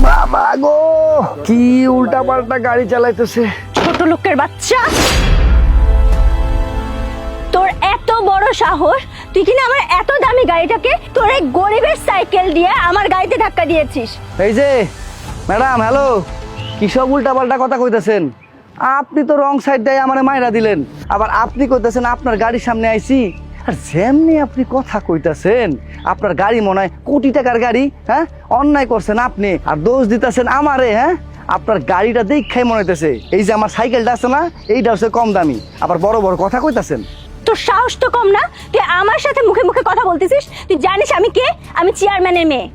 বাবা গো, কি উল্টা পাল্টা গাড়ি চালাইতেছে। ছোট লোকের বাচ্চা, তোর এত বড় সাহস, তুই কিনা আমার এত দামি গাড়িটাকে তোর এই গরিবের সাইকেল দিয়ে আমার গাড়িতে ধাক্কা দিয়েছিস। এই যে ম্যাডাম, হ্যালো, কি সব উল্টা পাল্টা কথা কইতেছেন? আপনি তো রং সাইড দিয়ে আমারে মাইরা দিলেন, আবার আপনি কইতেছেন আপনার গাড়ির সামনে আইছি। আর যেমনি আপনি কথা কইতাছেন, আপনার গাড়ি মনে হয় কোটি টাকার গাড়ি। হ্যাঁ, অন্যায় করছেন আপনি, আর দোষ দিতেছেন আমারে। হ্যাঁ, আপনার গাড়িটা দেখাই মনে হইতেছে এই যে আমার সাইকেলটা আছে না, এইটা হচ্ছে কম দামি, আবার বড় বড় কথা কইতাছেন। তোর সাহস তো কম না, তুই আমার সাথে মুখে মুখে কথা বলতেছিস। তুই জানিস আমি কে? আমি চেয়ারম্যানের মেয়ে।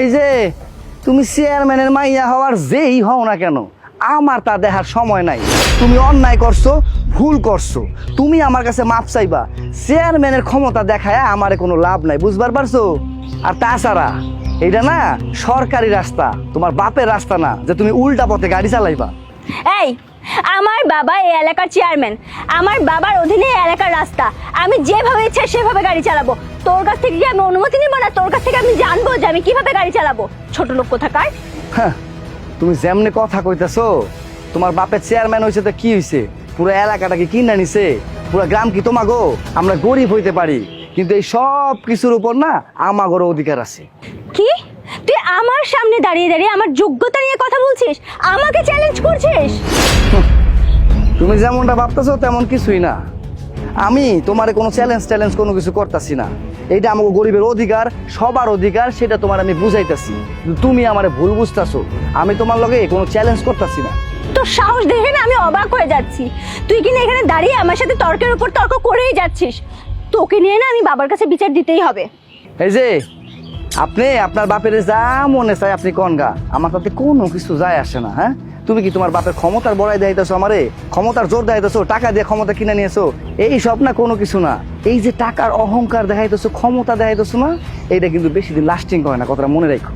এই যে তুমি চেয়ারম্যানের মাইয়া হওয়ার যেই হও না কেন, আমার তা দেখার সময় নাই। তুমি অন্যায় করছো, ভুল করছো, তুমি আমার কাছে মাপ চাইবা। চেয়ারম্যানের ক্ষমতা দেখায় আমারে কোনো লাভ নাই, বুঝবার পারছো? আর তাছাড়া এইটা না সরকারি রাস্তা, তোমার বাপের রাস্তা না যে তুমি উল্টা পথে গাড়ি চালাইবা। এই, আমার বাবা এই এলাকার চেয়ারম্যান, আমার বাবার অধীনে এই এলাকার রাস্তা। আমি যেভাবে ইচ্ছা সেভাবে গাড়ি চালাবো। তোর কাছ থেকে কি আমি অনুমতি নিব না? তোর কাছ থেকে আমি জানবো যে আমি কিভাবে গাড়ি চালাবো? ছোট লোক কোথাকার। হ্যাঁ, তুমি যেমনি কথা কইতেছো, তোমার বাপের চেয়ারম্যান হয়েছে তো কি হয়েছে? পুরো এলাকাটা কি কিনে নিছে? পুরো গ্রাম কি তোমাগো? আমরা গরিব হইতে পারি, কিন্তু এই সব কিছুর উপর না আমাগোরও অধিকার আছে। কি? তুই আমার সামনে দাঁড়িয়ে দাঁড়িয়ে আমার যোগ্যতা নিয়ে কথা বলছিস, আমাকে চ্যালেঞ্জ করছিস? তুমি যেমনটা ভাবতেছো তেমন কিছুই না। আমি তোমারে কোনো চ্যালেঞ্জ কোনো কিছু করতেছি না। এইটা আমাকে গরিবের অধিকার, সবার অধিকার, সেটা তোমার আমি বুঝাইতেছি। তুমি আমারে ভুল বুঝতেছো। আমি তোমার লগে কোনো চ্যালেঞ্জ করতেছি না। তোর সাহস দেখে না আমি অবাক হয়ে যাচ্ছি। তুই কিনা এখানে দাঁড়িয়ে আমার সাথে তর্কের উপর তর্ক করেই যাচ্ছিস। তোকে নিয়ে না আমি বাবার কাছে বিচার দিতেই হবে। এই যে আপনি আপনার বাপের যা মনে চায় আপনি কনগা, আমার তাতে কোনো কিছু যায় আসে না। হ্যাঁ, তুমি কি তোমার বাপের ক্ষমতার বড়াই দেখাইতেছো আমারে? ক্ষমতার জোর দেখাইতেছো? টাকা দিয়ে ক্ষমতা কিনে নিয়েছো? এই সব না, কোনো কিছু না। এই যে টাকার অহংকার দেখাইতেছো, ক্ষমতা দেখাইতেছো না, এইটা কিন্তু বেশি দিন লাস্টিং করে না, কথাটা মনে রাখো।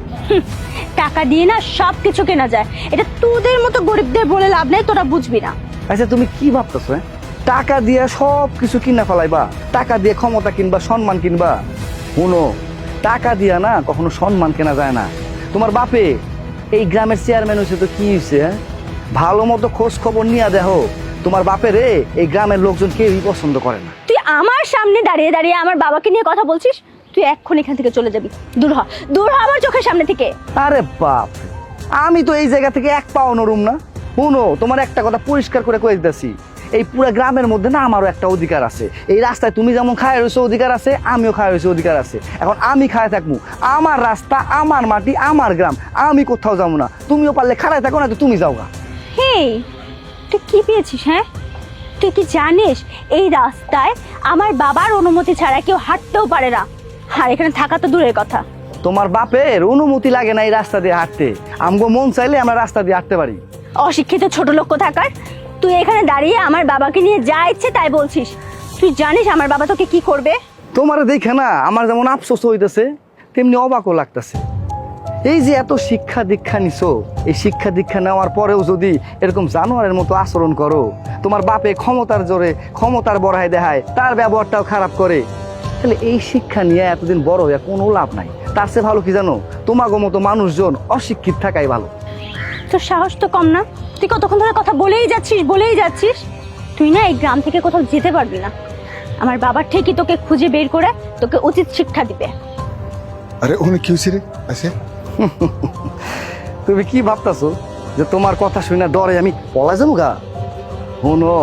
টাকা দিয়ে না সব কিছু কেনা যায়, এটা তোদের মতো গরিবদের বলে লাভ নেই, তোরা বুঝবি না। আচ্ছা, তুমি কি ভাবতেছো? হ্যাঁ, টাকা দিয়ে সব কিছু কিনা ফেলাইবা? টাকা দিয়ে ক্ষমতা কিনবা, সম্মান কিনবা? শুনো, টাকা দিয়া না কখনো সম্মান কেনা যায় না। তোমার বাপে এই গ্রামের চেয়ারম্যান হয়েছে তো কি হয়েছে? ভালো মতো খোঁজ খবর নিয়ে দেখো, তোমার বাপের এই গ্রামের লোকজন কেউই পছন্দ করে না। তুই আমার সামনে দাঁড়িয়ে দাঁড়িয়ে আমার বাবাকে নিয়ে কথা বলছিস? তুই এক্ষুনি এখান থেকে চলে যাবি। দূর হ, দূর হ আমার চোখের সামনে থেকে। আরে বাপ, আমি তো এই জায়গা থেকে এক পাও নরুম না। শুনো, তোমার একটা কথা পরিষ্কার করে কয়ে দিতেছি, এই পুরো গ্রামের মধ্যে না আমারও একটা অধিকার আছে। এই রাস্তায় তুমি যেমন খায় রয়েছো অধিকার আছে, আমিও খায় রয়েছি অধিকার আছে। এখন আমি খায় থাকবো, আমার রাস্তা, আমার মাটি, আমার গ্রাম, আমি কোথাও যাবো না। তুমিও পারলে খাড়ায় থাকো, না তো তুমি যাও গা। হেই, তুই কি পেয়েছিস? হ্যাঁ, তুই কি জানিস এই রাস্তায় আমার বাবার অনুমতি ছাড়া কেউ হাঁটতেও পারে না? আর এখানে থাকা তো দূরের কথা। তোমার বাপের অনুমতি লাগে না এই রাস্তা দিয়ে হাঁটতে। আমগো মন চাইলে আমরা রাস্তা দিয়ে হাঁটতে পারি। অশিক্ষিত ছোট লোক কোথাকার, তুই এখানে দাঁড়িয়ে আমার বাবাকে নিয়ে যা ইচ্ছে তাই বলছিস। তুই জানিস আমার বাবা তোকে কি করবে? তোমার দেখে না আমার যেমন আফসোস হইতেছে, তেমনি অবাকও লাগতেছে। এই যে এত শিক্ষা দীক্ষা নিছো, এই শিক্ষা দীক্ষা নেওয়ার পরেও যদি এরকম জানোয়ারের মতো আচরণ করো, তোমার বাপে ক্ষমতার জোরে ক্ষমতার বড়াই দেখায়, তার ব্যবহারটাও খারাপ করে, তাহলে এই শিক্ষা নিয়ে এতদিন বড় হয়ে কোনো লাভ নাই। তার চেয়ে ভালো কি জানো? তোমাগো মতো মানুষজন অশিক্ষিত থাকাই ভালো। তোর সাহস তো কম না, তুই কতক্ষণ ধরে কথা বলেই যাচ্ছিস। তুই না এই গ্রাম থেকে কোথাও যেতে পারবি না। আমার বাবার ঠিকই তোকে খুঁজে বের করে তোকে উচিত শিক্ষা দিবে। আরে ওখানে কি হয়েছে রে? আছে তুমি কি ভাবতেছো যে তোমার কথা শুনে ডরে আমি পলা যাবো গা? শোনো,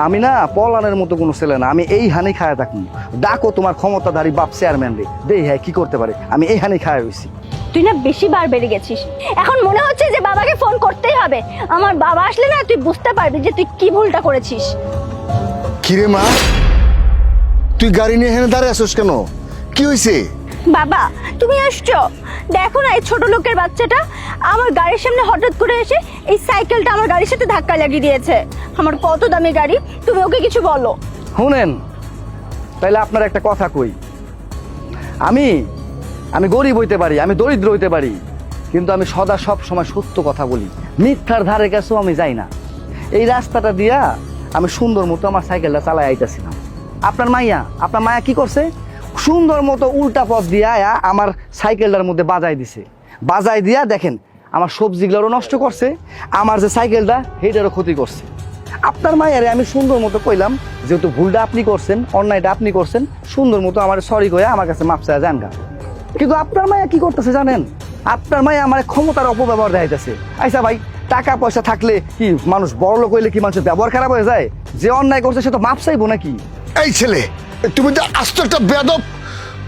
আমি না পলানের মতো কোনো ছেলে না। আমি এই হানি খায় থাকি। ডাকো তোমার ক্ষমতাধারী বাপ চেয়ারম্যান রে, দেই হ্যাঁ কি করতে পারে। আমি এই হানি খায় রয়েছি। তুই না বেশি বার বেড়ে গেছিস। এখন মনে হচ্ছে যে বাবাকে ফোন করতেই হবে। আমার বাবা আসলে না তুই বুঝতে পারবি যে তুই কি ভুলটা করেছিস। কিরে মা, তুই গাড়ি নিয়ে এখানে দাঁড়িয়ে আসোস কেন? কি হয়েছে? বাবা, তুমি আসছো? দেখো না এই ছোট লোকের বাচ্চাটা আমার গাড়ির সামনে হঠাৎ করে এসে এই সাইকেলটা আমার গাড়ির সাথে ধাক্কা লাগিয়ে দিয়েছে। আমার কত দামি গাড়ি, তুমি ওকে কিছু বলো। শুনেন, তাইলে আপনার একটা কথা কই। আমি আমি গরিব হইতে পারি, আমি দরিদ্র হইতে পারি, কিন্তু আমি সদা সব সময় সত্য কথা বলি। মিথ্যার ধারে কাছেও আমি যাই না। এই রাস্তাটা দিয়া আমি সুন্দর মতো আমার সাইকেলটা চালাই আইতাছিলাম। আপনার মাইয়া কি করছে? সুন্দর মতো উল্টা পথ দিয়ে আয়া আমার সাইকেলটার মধ্যে বাজাই দিছে। বাজাই দিয়া দেখেন আমার সবজিগুলোরও নষ্ট করছে, আমার যে সাইকেলটা সেইটারও ক্ষতি করছে। আপনার মায়েরে আমি সুন্দর মতো কইলাম, যেহেতু ভুলটা আপনি করছেন, অন্যায়টা আপনি করছেন, সুন্দর মতো আমার সরি কয়ে আমার কাছে মাপ চায় যান গা। কিন্তু আপনার মায়া কি করতেছে জানেন? আপনার মায়া আমার ক্ষমতার অপব্যবহার দেখাইতেছে। আচ্ছা ভাই, টাকা পয়সা থাকলে কি মানুষ বড় লোক হইলে কি মানুষের ব্যবহার খারাপ হয়ে যায়? যে অন্যায় করছে সে তো মাপ চাইবো নাকি? এই ছেলে, তুমি তো আস্ত একটা বেয়াদব।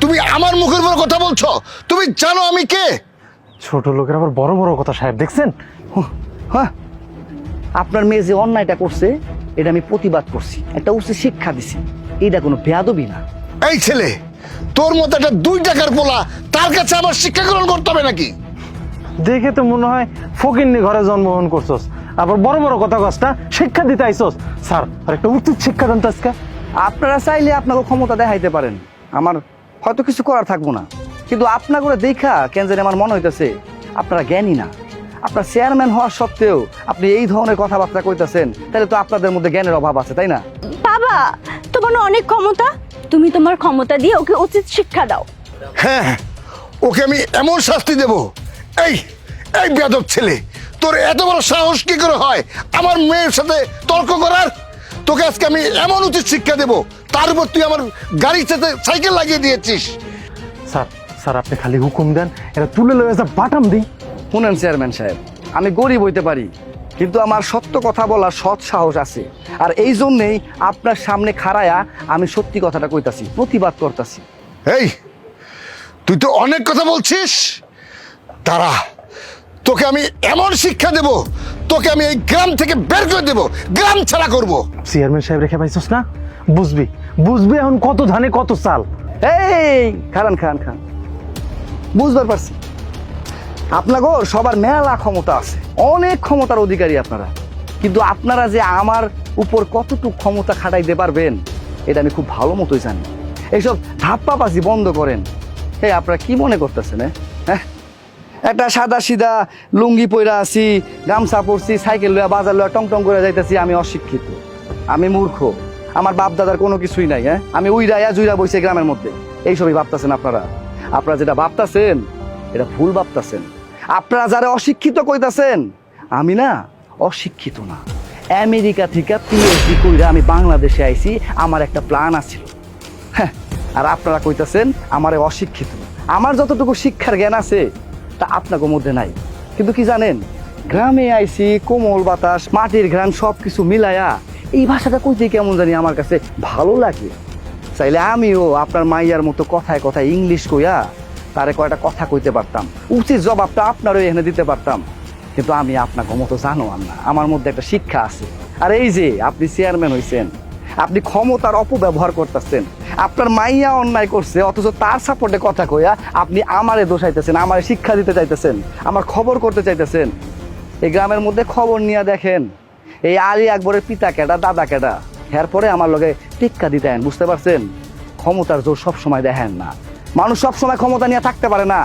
তুমি আমার মুখের উপর কথা বলছো। তুমি জানো আমি কে? ছোট লোকের আবার বড় বড় কথা সাহেব, দেখছেন? হ্যাঁ, আপনার মেয়ে যে অন্যায়টা করছে এটা আমি প্রতিবাদ করছি, একটা উচিত শিক্ষা দিছি। এটা কোনো বেয়াদবি না। এই ছেলে, তোর মতো একটা 2 টাকার পোলা, তার কাছে আবার শিক্ষা গ্রহণ করতে হবে নাকি? দেখে তো মনে হয় ফকিন্নি ঘরে জন্মগ্রহণ করছস, আবার বড় বড় কথা কসটা শিক্ষা দিতে আইছস। স্যার, আর একটা উচিত শিক্ষা দেন তো আজকে। আপনারা চাইলে আপনাকে ক্ষমতা দেখাইতে পারেন, আমার হয়তো কিছু করার থাকবো না। কিন্তু আপনার করে দেখা কেন জানি আমার মনে হইতেছে আপনারা জ্ঞানী না। আপনার চেয়ারম্যান হওয়ার সত্ত্বেও আপনি এই ধরনের কথাবার্তা কইতেছেন, তাহলে তো আপনাদের মধ্যে জ্ঞানের অভাব আছে, তাই না? বাবা, তোমার না অনেক ক্ষমতা, তুমি তোমার ক্ষমতা দিয়ে ওকে উচিত শিক্ষা দাও। হ্যাঁ, ওকে আমি এমন শাস্তি দেব। এই এই বেয়াদব ছেলে, তোর এত বড় সাহস কি করে হয় আমার মেয়ের সাথে তর্ক করার? তোকে আজকে আমি এমন উচিত শিক্ষা দেব, তার উপর তুই আমার গাড়ির সাথে সাইকেল লাগিয়ে দিয়েছিস। স্যার, স্যার আপনি খালি হুকুম দেন, এটা তুলে লয়ে যা বাটাম দিই। শুনেন চেয়ারম্যান সাহেব, আমি গরিব হইতে পারি, কিন্তু আমার সত্য কথা বলার সৎ সাহস আছে। আর এই জন্যেই আপনার সামনে খাড়ায়া আমি সত্যি কথাটা কইতাছি, প্রতিবাদ করতাছি। এই, তুই তো অনেক কথা বলছিস। তারা তোকে আমি এমন শিক্ষা দেব, তোকে আমি এই গ্রাম থেকে বের করে দেব, গ্রাম ছাড়া করব। চেয়ারম্যান সাহেব রেখে পাইছস না? বুঝবি, বুঝবি এখন কত ধানে কত চাল। এই খান খান খান, বুঝবার পারছি আপনাগো সবার মেলা ক্ষমতা আছে, অনেক ক্ষমতার অধিকারী আপনারা। কিন্তু আপনারা যে আমার উপর কতটুকু ক্ষমতা খাটাইতে পারবেন এটা আমি খুব ভালো মতোই জানি। এইসব ধাপ্পাবাজি বন্ধ করেন। এই আপনারা কি মনে করতেছেন? হ্যাঁ, একটা সাদা সিধা লুঙ্গি পইরা আছি, গামছা পরছি, সাইকেল লইয়া বাজার লইয়া টং টং করে যাইতেছি, আমি অশিক্ষিত, আমি মূর্খ, আমার বাপ দাদার কোনো কিছুই নাই। হ্যাঁ, আমি উইরাইয়া জুইরা বইছে গ্রামের মধ্যে। এইসবই ভাবতেছেন আপনারা। আপনারা যেটা ভাবতেছেন এটা ভুল ভাবতেছেন। আপনারা যারা অশিক্ষিত কইতাছেন, আমি না অশিক্ষিত না। আমেরিকা থেকে পিএইচডি কইরা আমি বাংলাদেশে আইছি, আমার একটা প্ল্যান আছিল। হ্যাঁ, আর আপনারা কইতাছেন আমারে অশিক্ষিত। আমার যতটুকু শিক্ষার জ্ঞান আছে তা আপনাদের মধ্যে নাই। কিন্তু কি জানেন, গ্রামে আইছি, কোমল বাতাস, মাটির ঘ্রাণ সব কিছু মিলায়া এই ভাষাটা কইতে কেমন জানি আমার কাছে ভালো লাগে। চাইলে আমিও আপনার মাইয়ার মতো কথায় কথায় ইংলিশ কইয়া তারে কয়টা কথা কইতে পারতাম, উচিত জবাবটা আপনারও এখানে দিতে পারতাম। কিন্তু আমি আপনাকে মতো জানো না, আমার মধ্যে একটা শিক্ষা আছে। আর এই যে আপনি চেয়ারম্যান হইছেন, আপনি ক্ষমতার অপব্যবহার করতেছেন। আপনার মাইয়া অন্যায় করছে, অথচ তার সাপোর্টে কথা কইয়া আপনি আমারে দোষাইতেছেন, আমারে শিক্ষা দিতে চাইতেছেন, আমার খবর করতে চাইতেছেন। এই গ্রামের মধ্যে খবর নিয়ে দেখেন, এই আলী আকবরের পিতা কেডা, দাদা কেডা, এরপরে আমার লগে টিক্কা দিতেন। বুঝতে পারছেন? ক্ষমতার জোর সবসময় দেখেন না, মানুষ সবসময় ক্ষমতা নিয়ে থাকতে পারে না।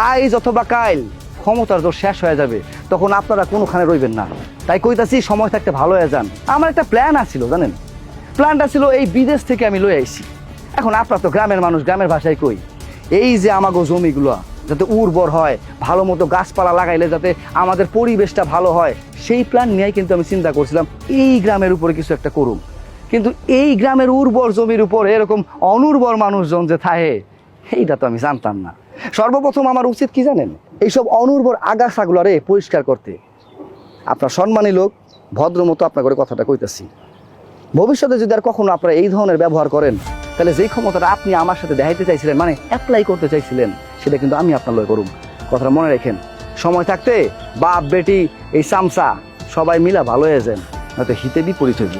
আইজ অথবা কাইল ক্ষমতার জোর শেষ হয়ে যাবে, তখন আপনারা কোনোখানে রইবেন না। তাই কইতাছি সময় থাকতে ভালো হয়ে যান। আমার একটা প্ল্যান আছিল, জানেন, প্ল্যানটা ছিল এই বিদেশ থেকে আমি লই আইছি। এখন আপনার তো গ্রামের মানুষ, গ্রামের ভাষায় কই, এই যে আমাগো জমিগুলো যাতে উর্বর হয়, ভালো মতো গাছপালা লাগাইলে যাতে আমাদের পরিবেশটা ভালো হয়, সেই প্ল্যান নিয়েই কিন্তু আমি চিন্তা করছিলাম এই গ্রামের উপরে কিছু একটা করুম। কিন্তু এই গ্রামের উর্বর জমির উপরে এরকম অনুর্বর মানুষজন যে থাকে, এইটা তো আমি জানতাম না। সর্বপ্রথম আমার উচিত কি জানেন, এইসব অনুর্বর আগাছাগুলারে পরিষ্কার করতে। আপনার সম্মানী লোক, ভদ্র মতো আপনার করে কথাটা কইতাছি। ভবিষ্যতে যদি আর কখনো আপনারা এই ধরনের ব্যবহার করেন, তাহলে যেই ক্ষমতাটা আপনি আমার সাথে দেখাইতে চাইছিলেন, মানে অ্যাপ্লাই করতে চাইছিলেন, সেটা কিন্তু আমি আপনার লয় করুম। কথাটা মনে রাখেন। সময় থাকতে বাপ বেটি এই চামচা সবাই মিলা ভালো হয়ে যান, নয়তো হিতে বিপরীত হইব।